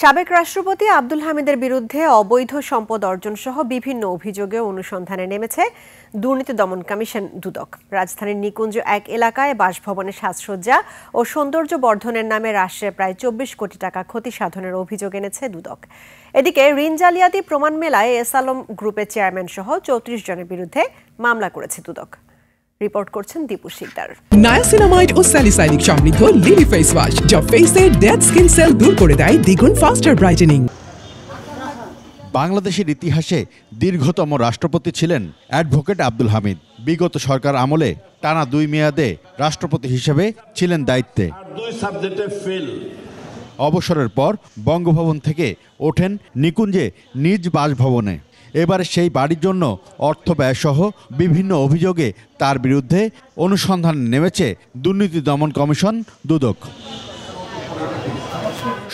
সাবেক রাষ্ট্রপতি আব্দুল হামিদের বিরুদ্ধে অবৈধ সম্পদ অর্জন সহ বিভিন্ন অভিযোগে অনুসন্ধানে নেমেছে দুর্নীতি দমন কমিশন দুদক। রাজধানীর নিকুঞ্জ এক এলাকায় বাসভবনের সাজসজ্জা ও সৌন্দর্য বর্ধনের নামে রাষ্ট্রে প্রায় ২৪ কোটি টাকা ক্ষতি সাধনের অভিযোগ এনেছে দুদক। এদিকে ঋণ জালিয়াতি প্রমাণ মেলায় এস আলম গ্রুপের চেয়ারম্যান সহ ৩৪ জনের বিরুদ্ধে মামলা করেছে দুদক। রিপোর্ট করছেন দীপু শিকদার। নায়াসিনামাইড ও স্যালিসাইলিক সমৃদ্ধ লিলি ফেস ওয়াশ যা ফেসের ডেড স্কিন সেল দূর করে দেয় দ্বিগুণ ফাস্টার ব্রাইটেনিং। বাংলাদেশের ইতিহাসে দীর্ঘতম রাষ্ট্রপতি ছিলেন অ্যাডভোকেট আব্দুল হামিদ। বিগত সরকার আমলে টানা ২ মেয়াদে রাষ্ট্রপতি হিসেবে ছিলেন দায়িত্বে। অবসরের পর বঙ্গভবন থেকে ওঠেন নিকুঞ্জে নিজ বাসভবনে। এবার সেই বাড়ির জন্য অর্থ ব্যয়সহ বিভিন্ন অভিযোগে তার বিরুদ্ধে অনুসন্ধানে নেমেছে দুর্নীতি দমন কমিশন দুদক।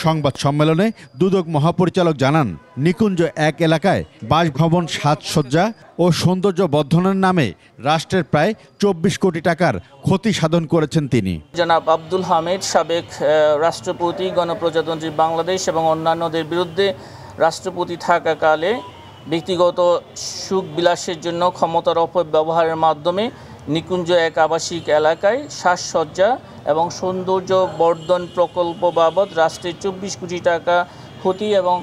সংবাদ সম্মেলনে দুদক মহাপরিচালক জানান, নিকুঞ্জ এক এলাকায় বাসভবন সাজসজ্জা ও সৌন্দর্য বর্ধনের নামে রাষ্ট্রের প্রায় ২৪ কোটি টাকার ক্ষতি সাধন করেছেন তিনি। জনাব আব্দুল হামিদ সাবেক রাষ্ট্রপতি, গণপ্রজাতন্ত্রী বাংলাদেশ এবং অন্যান্যদের বিরুদ্ধে রাষ্ট্রপতি থাকাকালে ব্যক্তিগত সুখ বিলাসের জন্য ক্ষমতার অপব্যবহারের মাধ্যমে নিকুঞ্জ এক আবাসিক এলাকায় সাজসজ্জা এবং সৌন্দর্য বর্ধন প্রকল্প বাবদ রাষ্ট্রের ২৪ কোটি টাকা ক্ষতি এবং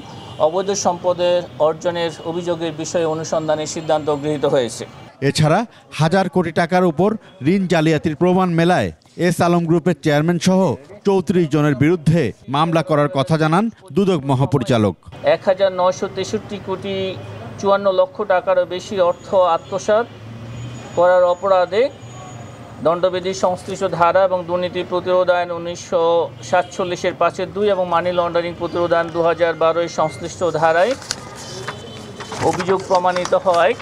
অবৈধ সম্পদের অর্জনের অভিযোগের বিষয়ে অনুসন্ধানের সিদ্ধান্ত গৃহীত হয়েছে। এছাড়া হাজার কোটি টাকার উপর ঋণ জালিয়াতির প্রমাণ মেলায় এস আলম গ্রুপের চেয়ারম্যান সহ ৩৪ জনের বিরুদ্ধে মামলা করার কথা জানান দুদক মহাপরিচালক। ১,৯৬৩ কোটি ৫৪ লক্ষ টাকারও বেশি অর্থ আত্মসাৎ করার অপরাধে দণ্ডবিধি সংশ্লিষ্ট ধারা এবং দুর্নীতি প্রতিরোধ আইন ১৯৪৭-এর ৫-২ এবং মানি লন্ডারিং প্রতিরোধ আইন ২০১২ এর সংশ্লিষ্ট ধারায় অভিযোগ প্রমাণিত হয়।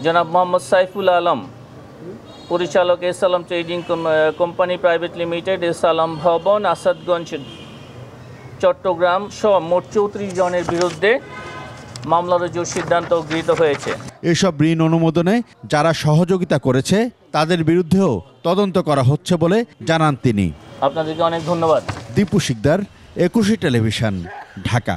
জনাব মোহাম্মদ সাইফুল আলম, পরিচালক S Alam trading company private limited, S Alam ভবন, আসাদগঞ্জ, চট্টগ্রাম সহ মোট ৩৪ জনের বিরুদ্ধে মামলা রুজুর সিদ্ধান্ত গৃহীত হয়েছে। এসব ঋণ অনুমোদনে যারা সহযোগিতা করেছে তাদের বিরুদ্ধেও তদন্ত করা হচ্ছে বলে জানান তিনি। আপনাদেরকে অনেক ধন্যবাদ। দীপু শিকদার, ২১ টেলিভিশন, ঢাকা।